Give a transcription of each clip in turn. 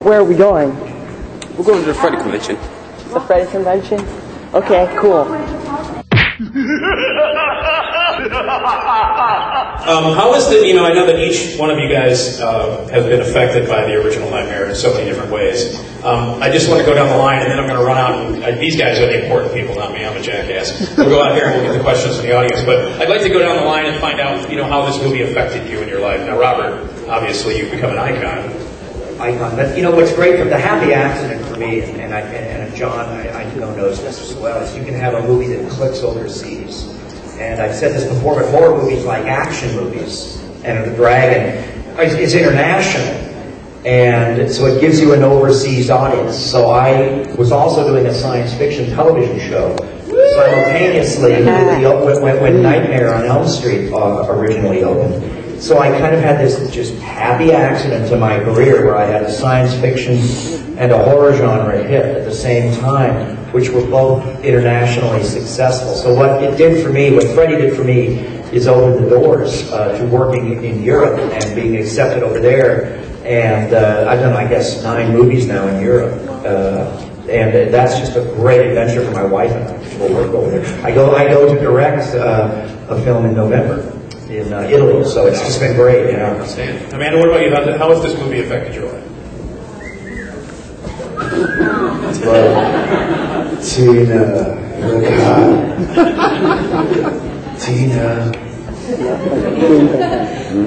Where are we going? We're going to the Freddy convention. The Freddy convention? Okay, cool. How is the, I know that each one of you guys have been affected by the original Nightmare in so many different ways. I just want to go down the line, and then I'm going to run out, and these guys are the important people, not me. I'm a jackass. We'll go out here and we'll get the questions from the audience. But I'd like to go down the line and find out, how this movie affected you in your life. Now, Robert, obviously you've become an icon. But what's great, the happy accident for me, and John, I know knows this as well, is you can have a movie that clicks overseas. And I've said this before, but horror movies, like action movies, and The Dragon, is international. And so it gives you an overseas audience. So I was also doing a science fiction television show simultaneously when Nightmare on Elm Street originally opened. So I kind of had this just happy accident to my career where I had a science fiction and a horror genre hit at the same time, which were both internationally successful. So what it did for me, what Freddy did for me, is open the doors to working in Europe and being accepted over there. And I've done, I guess, 9 movies now in Europe. And that's just a great adventure for my wife and I. We'll work over there. I go to direct a film in November in Italy, so it's just been great. I understand. Amanda, what about you? How has this movie affected your life? Tina, look hot. Tina.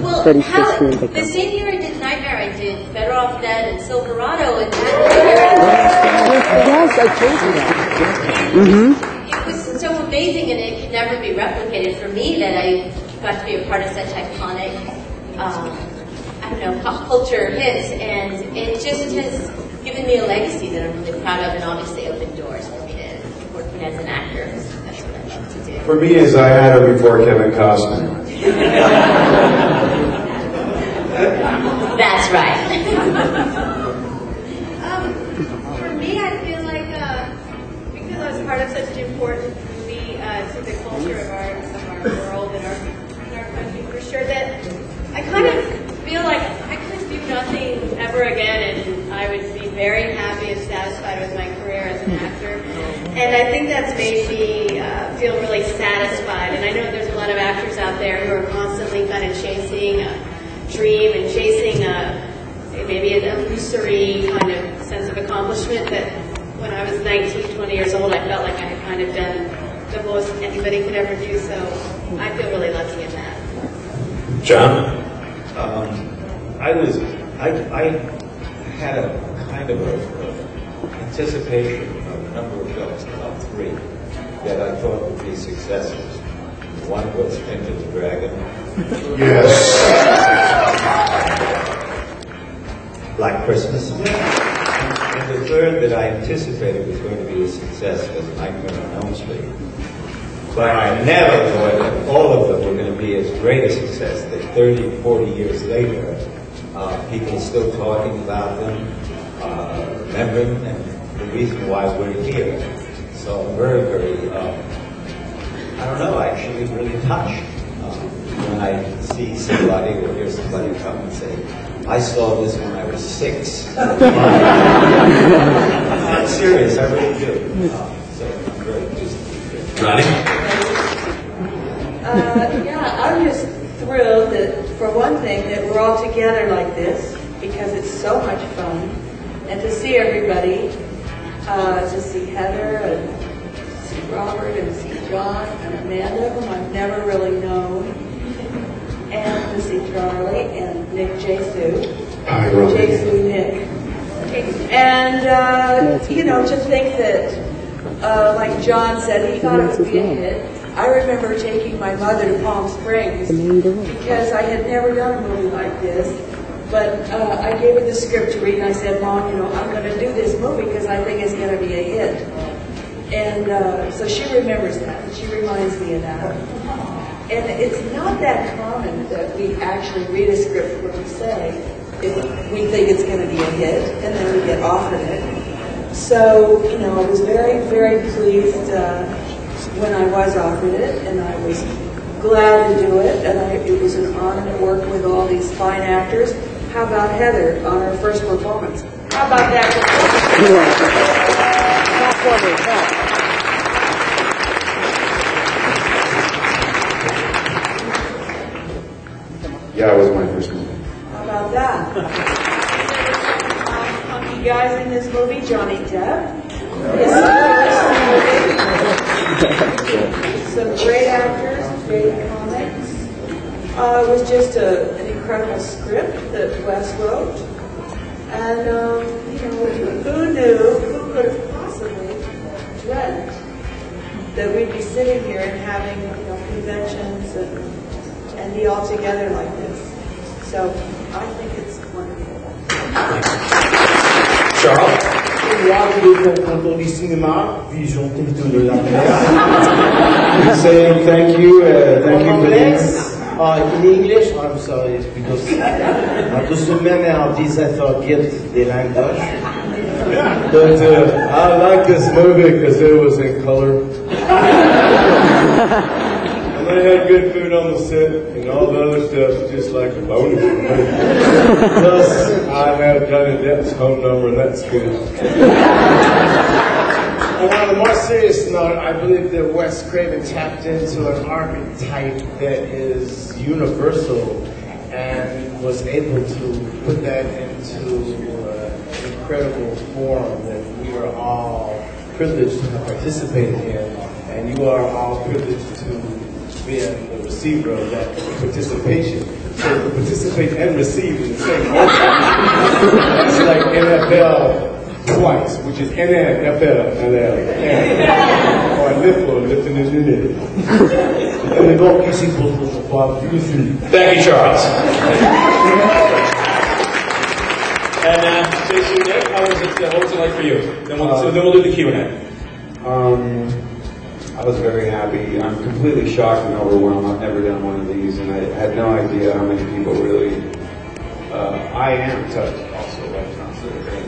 Well, the same year I did Nightmare, I did Better Off Dead and Silverado, and Yes, I told you that. It was so amazing, and it could never be replicated for me that I got to be a part of such iconic, pop culture hits, and it just has given me a legacy that I'm really proud of, and obviously opened doors for me to working as an actor. That's what I love to do. For me, as I had her before Kevin Costner. That's right. For me, I feel like because I was part of such an important movie to the culture of our world and our country, for sure, that I kind of feel like I could do nothing ever again, and I would be very happy and satisfied with my career as an actor. And I think that's made me feel really satisfied. And I know there's a lot of actors out there who are constantly kind of chasing a dream and chasing maybe an illusory kind of sense of accomplishment. But when I was 19, 20 years old, I felt like I had kind of done the most anybody could ever do. So I feel really lucky in that. John? I had a kind of anticipation of a number of films, about 3, that I thought would be successes. One was Enter the Dragon. Yes. Black Christmas. And the third that I anticipated was going to be a success was Nightmare on Elm Street. But I never thought that all of them were going to be as great a success that 30, 40 years later, people are still talking about them, remembering, and the reason why we're here. So I'm very, very, actually really touched when I see somebody or hear somebody come and say, I saw this when I was 6. I'm serious, I really do. So I'm very pleased to be here. Ronee? I'm just thrilled that, for one thing, that we're all together like this, because it's so much fun, and to see everybody, to see Heather, and see Robert, and see John, and Amanda, whom I've never really known, and to see Charlie, and Nick Jesu. Hi, Ronnie. Jesu Nick. And, to think that, like John said, he thought it would be a hit. I remember taking my mother to Palm Springs because I had never done a movie like this. But I gave her the script to read, and I said, Mom, I'm going to do this movie because I think it's going to be a hit. And so she remembers that, and she reminds me of that. And it's not that common that we actually read a script where we say if we think it's going to be a hit, and then we get offered it. So, I was very, very pleased when I was offered it, and I was glad to do it, and it was an honor to work with all these fine actors. How about Heather on her first performance? How about that? Yeah, it was my first movie. How about that? You guys in this movie, Johnny Depp. Some great actors, great comics. It was just an incredible script that Wes wrote. And, who could have possibly dreamt that we'd be sitting here and having, conventions and be all together like this. So I think it's wonderful. Charles? Vision Tinto de la Mer. Saying thank you to in English, I'm sorry, because de semaine en 10 forget the language. But I like this movie because it was in color. And they had good food on the set, and all the other stuff just like a bonus. Plus, I have Johnny Depp's phone number, and that's good. And on a more serious note, I believe that Wes Craven tapped into an archetype that is universal and was able to put that into an incredible form that we are all privileged to have participated in, and you are all privileged to be the receiver of that participation. So to participate and receive in the same moment. It's like NFL twice, which is NFL, or lifting in it. Thank you, Charles. And Jason, what was it like for you? Then we'll do the Q&A. I was very happy. I'm completely shocked and overwhelmed. I've never done one of these, and I had no idea how many people really. I am touched also by John.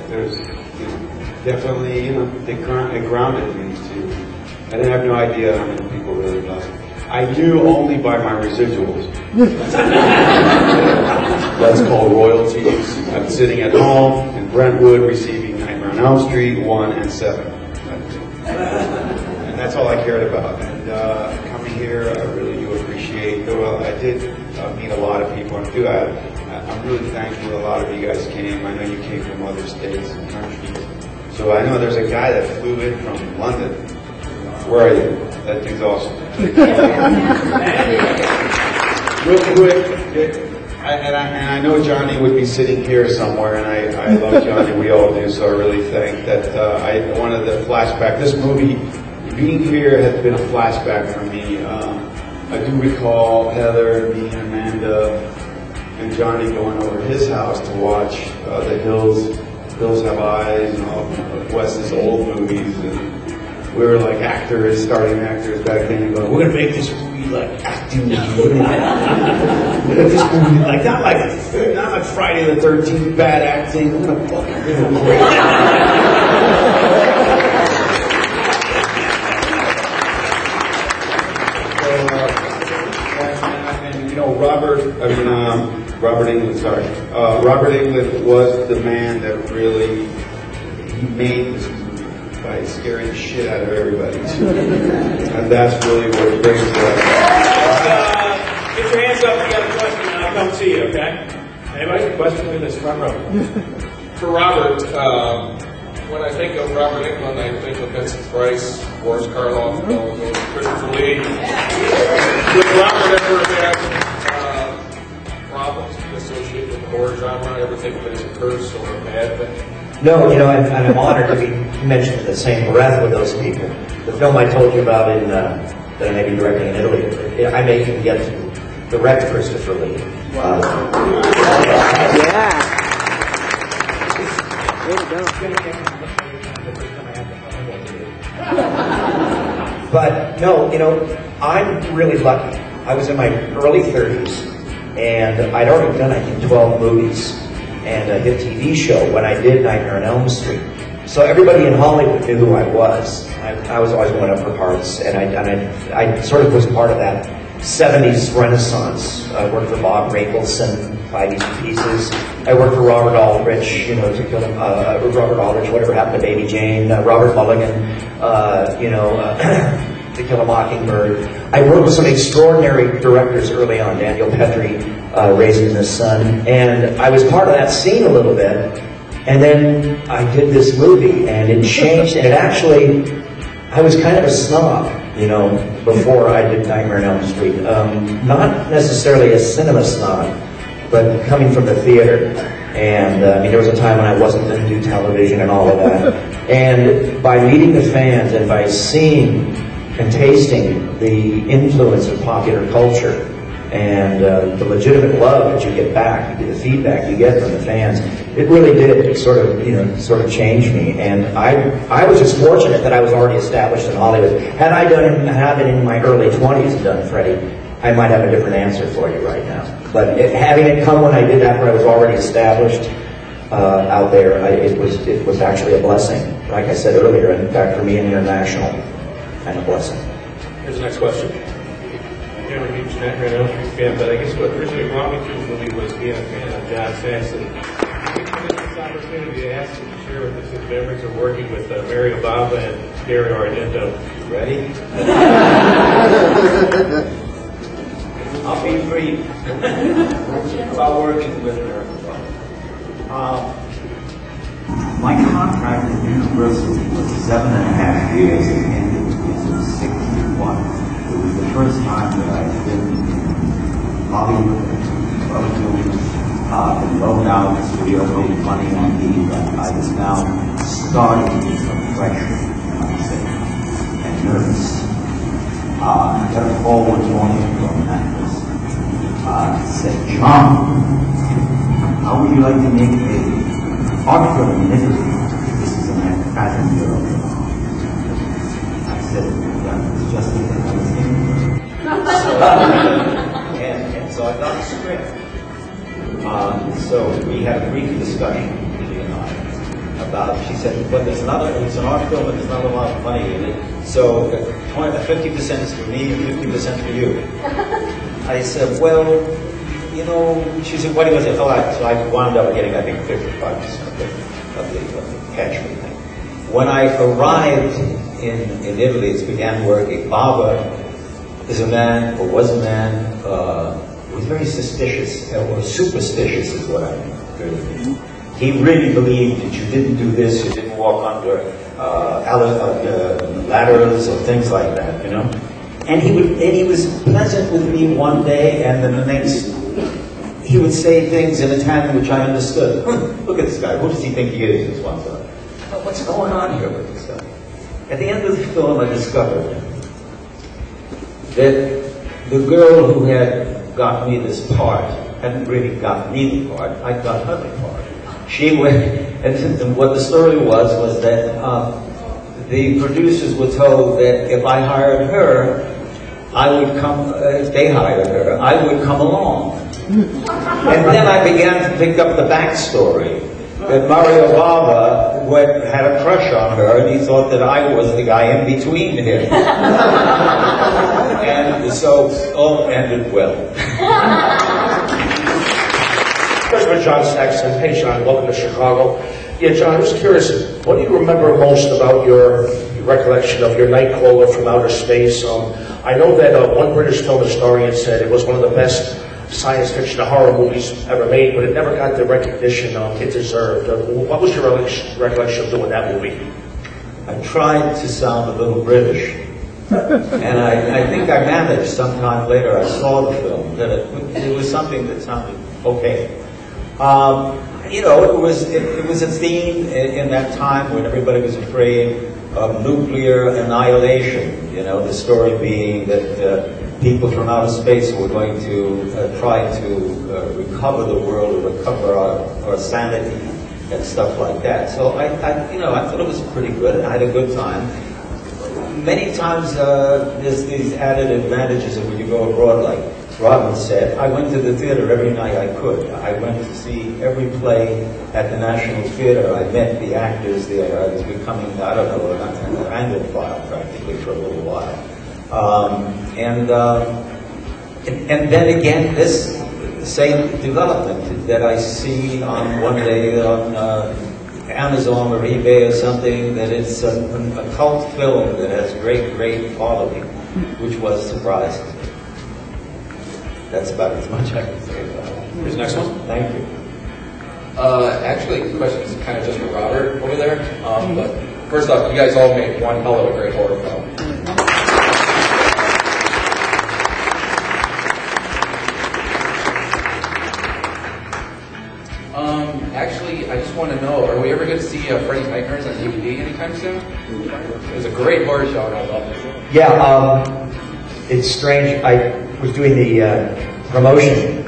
There's definitely, it grounded me too. I didn't have no idea how many people really loved it. I knew only by my residuals. That's called royalties. I'm sitting at home in Brentwood receiving Nightmare on Elm Street 1 and 7. And that's all I cared about. And coming here, I really do appreciate, though I did meet a lot of people. I'm really thankful that a lot of you guys came. I know you came from other states and countries. So I know there's a guy that flew in from London. Where are you? That dude's awesome. Real quick, and I know Johnny would be sitting here somewhere, and I love Johnny, we all do, so I really think that I wanted the flashback. This movie, being here has been a flashback for me. I do recall Heather, me, and Amanda, and Johnny going over to his house to watch The Hills Have Eyes, and all of Wes's old movies, and we were like starting actors back then, and going, we're gonna make this movie like acting movie. This movie not like Friday the 13th bad acting. We're gonna fucking do it great. Robert Englund was the man that really made this movie by scaring the shit out of everybody. And that's really what brings us. Get your hands up if you got a question, and I'll come see you, okay? Anybody? Question in this front row. For Robert, when I think of Robert Englund, I think of Vincent Price, Boris Karloff, Christopher Lee. Did Robert ever have problems associated with the horror genre? Ever think of it as a curse or a bad thing? No, and I'm honored to be mentioned in the same breath with those people. The film I told you about that I may be directing in Italy, I may even get to direct Christopher Lee. Yeah. Way to go. But no, I'm really lucky. I was in my early 30s, and I'd already done, I think, 12 movies and a hit TV show when I did Nightmare on Elm Street. So everybody in Hollywood knew who I was. I was always going up for parts, and I sort of was part of that 70s renaissance. I worked for Bob Rakelson, buy these pieces. I worked for Robert Aldrich, you know, to kill him, Robert Aldrich, whatever happened to Baby Jane, Robert Mulligan, To Kill a Mockingbird. I worked with some extraordinary directors early on, Daniel Petrie, Raising the Sun, and I was part of that scene a little bit. And then I did this movie, and it changed, and it actually, I was kind of a snob, you know, before I did Nightmare on Elm Street. Not necessarily a cinema snob, but coming from the theater. And I mean, there was a time when I wasn't going to do television and all of that. And by meeting the fans and by seeing and tasting the influence of popular culture and the legitimate love that you get back, the feedback you get from the fans, it really did sort of change me. And I was just fortunate that I was already established in Hollywood. Had I had it in my early 20s and done Freddie, I might have a different answer for you right now. But having it come when I did after I was already established out there, it was actually a blessing. Like I said earlier, in fact, for me, an international kind of blessing. Here's the next question. I'm a huge Nightmare on Elm Street fan, but I guess what originally brought me to the movie was being a fan of John Saxon. This opportunity to ask you to share with us his memories of working with Mario Bava and Dario Argento. Ready? I'll be brief about working with Mario Bava. My contract with Universal was 7.5 years and ended in 61. It was the first time that I'd been in Hollywood, been loaned out, the studio made money on me, but I was now starting to get some pressure, I'd say, and nervous. I got a call one morning from an actress. Said, John, how would you like to make an art film in Italy? This is an pattern Europe. I said, it's just that I was in. And so I got the script. So we had a brief discussion, she and I, about, she said, but it's an art film and there's not a lot of money in it. So 50% is for me and 50% for you. I said, well, you know, she said, what was it? Oh, so I wound up getting, I think, 55% of the catch me thing. When I arrived in Italy, began working, Bava is a man, or was a man, was very suspicious, or superstitious is what I really mean. He really believed that you didn't do this, you didn't walk under ladders or things like that, you know. And he was pleasant with me one day, and then the next, he would say things in Italian which I understood. Look at this guy, who does he think he is? This one time. What's going on here with this guy? At the end of the film, I discovered that the girl who had got me this part hadn't really got me the part, I got her the part. She went, and what the story was that the producers were told that if I hired her, I would come, if they hired her, I would come along. And then I began to pick up the backstory, that Mario Bava had a crush on her, and he thought that I was the guy in between him. And so all ended well. First, John Saxon. Hey, John, welcome to Chicago. Yeah, John, I was curious, what do you remember most about your recollection of your Nightcrawler from outer space? I know that one British film historian said it was one of the best science fiction or horror movies ever made, but it never got the recognition it deserved. What was your recollection of doing that movie? I tried to sound a little British, and I think I managed sometime later. I saw the film, that it was something that sounded okay. You know, it was a theme in that time when everybody was afraid of nuclear annihilation. You know, the story being that people from outer space were going to try to recover the world, or recover our sanity and stuff like that. So I thought it was pretty good. I had a good time. Many times there's these added advantages of when you go abroad, like Robin said. I went to the theater every night I could. I went to see every play at the National Theater. I met the actors there. I was becoming, I don't know, an Anglophile practically for a little while. And then again, this the same development that I see on one day on Amazon or eBay or something, that it's a cult film that has great following, which was surprising. That's about as much I can say about it. Here's the next one. Thank you. Actually, the question is kind of just for Robert over there. But first off, you guys all made one hell of a great horror film. Actually, I just want to know, are we ever going to see Freddy's Nightmares on DVD anytime soon? It was a great horror show, and I loved it. Yeah, it's strange. I was doing the promotion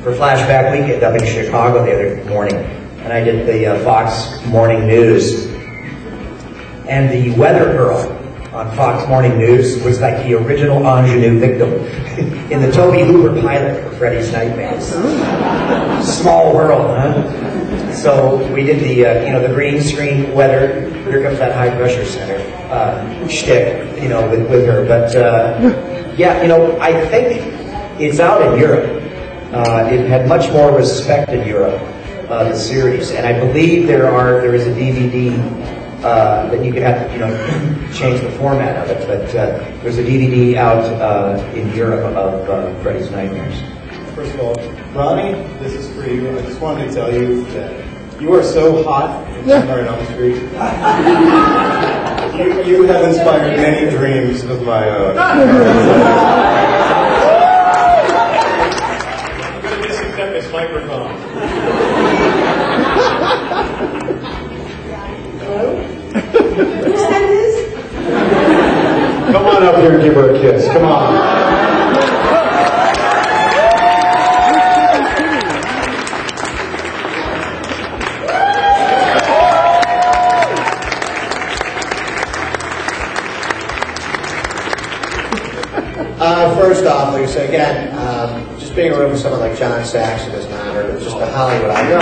for Flashback Weekend up in Chicago the other morning, and I did the Fox Morning News. And the weather girl on Fox Morning News was like the original ingenue victim in the Tobe Hooper pilot for Freddy's Nightmares. Small world, huh? So we did the the green screen weather. Here comes that high pressure center shtick, with her. But yeah, I think it's out in Europe. It had much more respect in Europe, the series, and I believe there is a DVD that you could have change the format of it. But there's a DVD out in Europe of Freddy's Nightmares. First of all, Ronnie, this is for you. I just wanted to tell you that you are so hot in Nightmare on Elm Street. You have inspired many dreams of my own. I'm going to disinfect this microphone. Who said this? Come on up here and give her a kiss. Come on. First off, like I said again, just being in a room with someone like John Saxon is an honor. It's just a Hollywood honor.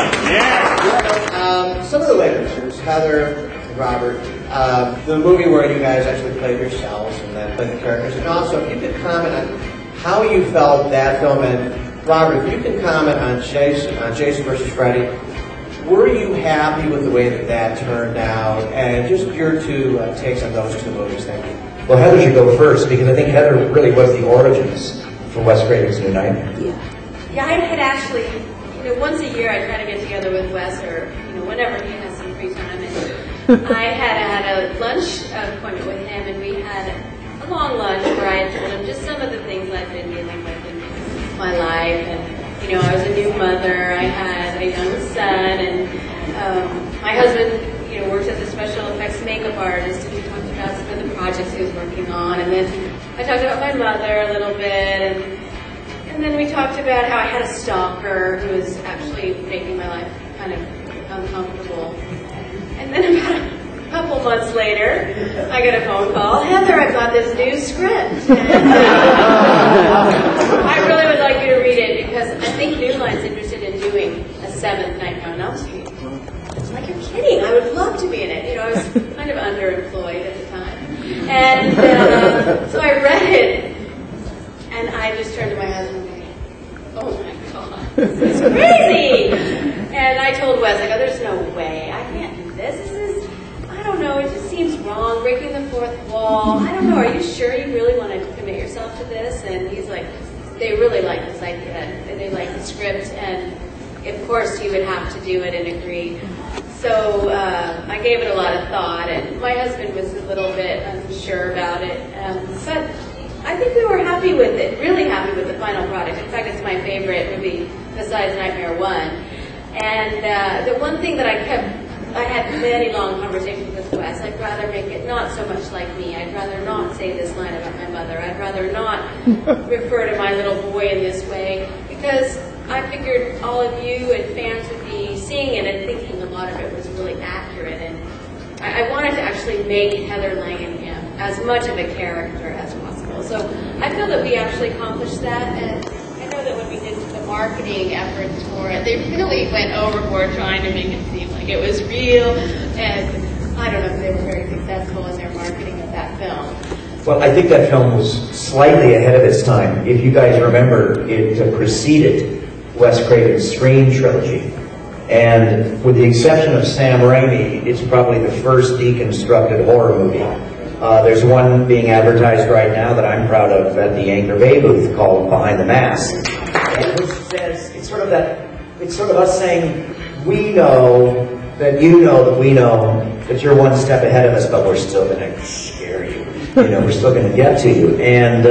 Some of the witnesses, Heather, Robert, the movie where you guys actually played yourselves and then played the characters, and also if you could comment on how you felt that film, and Robert, if you can comment on Jason versus Freddy, were you happy with the way that turned out, and just your two takes on those two movies? Thank you. Well, Heather should go first, because I think Heather really was the origins for Wes Craven's New Nightmare. Yeah, I had actually, once a year I try to get together with Wes, or whenever he has some free time, and I had a lunch appointment with him, and we had a long lunch where I told him just some of the things I've been dealing with in my life, and I was a new mother, I had a young son, and my husband works as a special effects makeup artist, and we talked about some of the projects he was working on, and then I talked about my mother a little bit, and then we talked about how I had a stalker who was actually making my life kind of uncomfortable. And then about a couple months later, I got a phone call, Heather, I've got this new script. And, I really would like you to read it, because I think New Line's interested in doing a 7th Nightmare on Elm Street. It's like, you're kidding, I would love to be in it. I was kind of underemployed at the time. And so I read it, and I just turned to my husband and oh my God, this is crazy! And I told Wes, I go, there's no way, I can't do this. This is, I don't know, it just seems wrong, breaking the fourth wall. I don't know, are you sure you really want to commit yourself to this? And he's like, they really like this idea, and they like the script, and of course you would have to do it and agree. So I gave it a lot of thought, and my husband was a little bit unsure about it, but I think we were happy with it, really happy with the final product. In fact, it's my favorite movie besides Nightmare 1. And the one thing that I had many long conversations with Wes, I'd rather make it not so much like me. I'd rather not say this line about my mother. I'd rather not refer to my little boy in this way, because I figured all of you and fans would be seeing it and thinking a lot of it was really accurate. And I wanted to actually make Heather Langenkamp as much of a character as possible. So I feel that we actually accomplished that, and I know that when we did the marketing efforts for it, they really went overboard trying to make it seem like it was real, and I don't know if they were very successful in their marketing of that film. Well, I think that film was slightly ahead of its time. If you guys remember, it preceded Wes Craven's Scream trilogy. And with the exception of Sam Raimi, it's probably the first deconstructed horror movie. There's one being advertised right now that I'm proud of at the Anchor Bay booth called Behind the Mask. And which says, it's sort of us saying, we know that you know that we know that you're one step ahead of us, but we're still going to scare you. You know, we're still going to get to you. And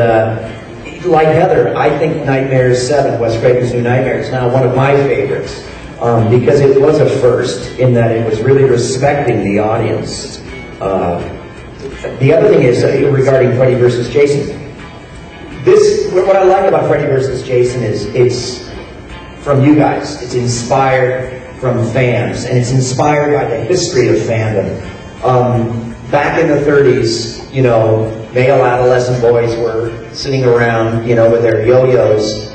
like Heather, I think Nightmare 7, Wes Craven's New Nightmare, is now one of my favorites. Because it was a first in that it was really respecting the audience. The other thing is regarding Freddy versus Jason. What I like about Freddy versus Jason is it's from you guys. It's inspired from fans, and it's inspired by the history of fandom. Back in the 30s, you know, male adolescent boys were sitting around, you know, with their yo-yos,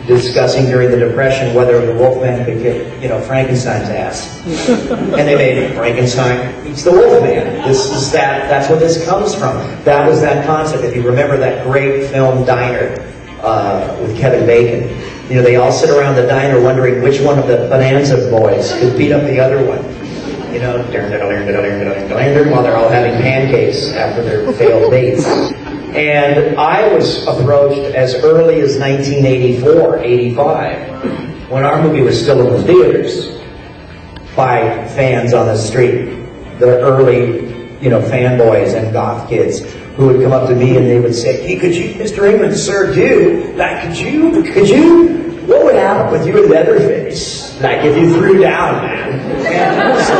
discussing during the Depression whether the Wolfman could kick, you know, Frankenstein's ass. And they made Frankenstein eats the Wolfman. That's where this comes from. That was that concept. If you remember that great film Diner with Kevin Bacon, you know, they all sit around the diner wondering which one of the Bonanza boys could beat up the other one. You know, while they're all having pancakes after their failed dates. And I was approached as early as 1984, 85, when our movie was still in the theaters, by fans on the street. The early, you know, fanboys and goth kids who would come up to me and they would say, "Hey, could you, Mr. Englund, sir, could you, what would happen with you and Leatherface? Like if you threw down, man?" And so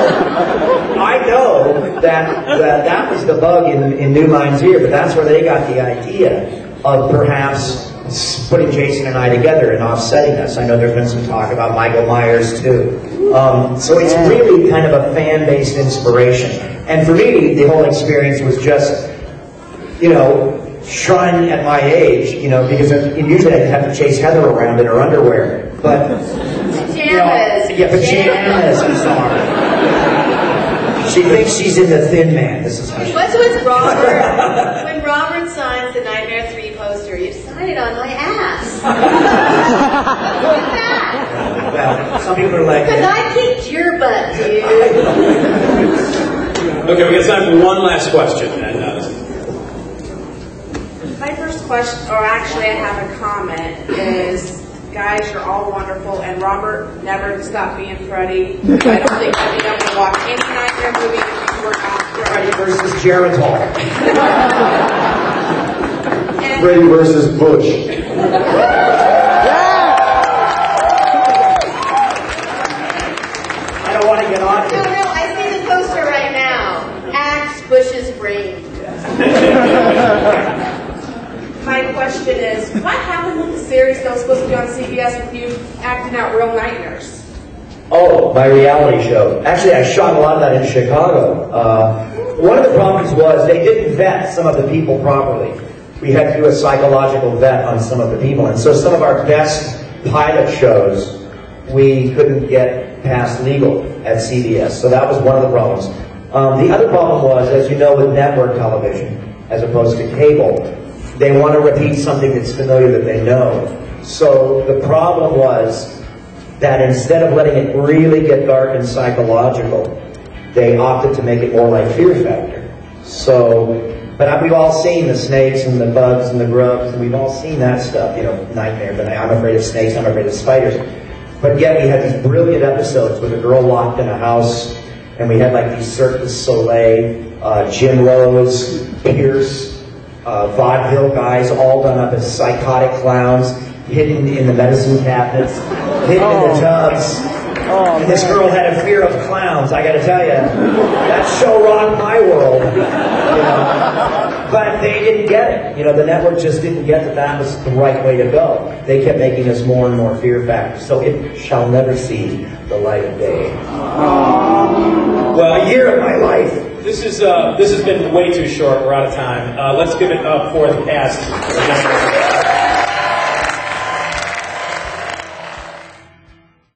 I know that was the bug in New Mind's ear, but that's where they got the idea of perhaps putting Jason and I together and offsetting us. I know there's been some talk about Michael Myers too. So it's really kind of a fan-based inspiration. And for me, the whole experience was just, you know, shrine at my age, you know, because usually I'd have to chase Heather around in her underwear. But pajamas. Yeah, pajamas. I'm sorry. She thinks she's in the Thin Man. This is how she. What's with Robert? When Robert signs the Nightmare 3 poster, you sign it on my ass. What's that? Well, some people are like, because I kicked your butt, dude. Okay, we got time for one last question. And, my first question, or actually I have a comment, is guys, you're all wonderful, and Robert never stopped being Freddy. I don't think I'd be able to watch any Nightmare movie if you were not Freddy versus Geritol. Freddy versus Bush. I don't want to get on it. No, I see the poster right now. Axe Bush's brain. My question is, what happened with the series that was supposed to be on CBS with you acting out real nightmares? Oh, my reality show. Actually, I shot a lot of that in Chicago. One of the problems was they didn't vet some of the people properly. We had to do a psychological vet on some of the people. And so some of our best pilot shows, we couldn't get past legal at CBS. So that was one of the problems. The other problem was, as you know, with network television, as opposed to cable, they want to repeat something that's familiar that they know. So the problem was that instead of letting it really get dark and psychological, they opted to make it more like Fear Factor. So, but we've all seen the snakes and the bugs and the grubs, and we've all seen that stuff, you know, Nightmare, but I'm afraid of snakes, I'm afraid of spiders. But yet we had these brilliant episodes with a girl locked in a house, and we had like these Cirque du Soleil, Jim Rose, Pierce, vaudeville guys all done up as psychotic clowns, hidden in the medicine cabinets, hidden in the tubs. And this girl had a fear of clowns, I gotta tell you. That show rocked my world. You know? But they didn't get it. You know, the network just didn't get that was the right way to go. They kept making us more and more Fear Factor. So it shall never see the light of day. Well, a year of my life. this has been way too short. We're out of time. Let's give it up for the cast.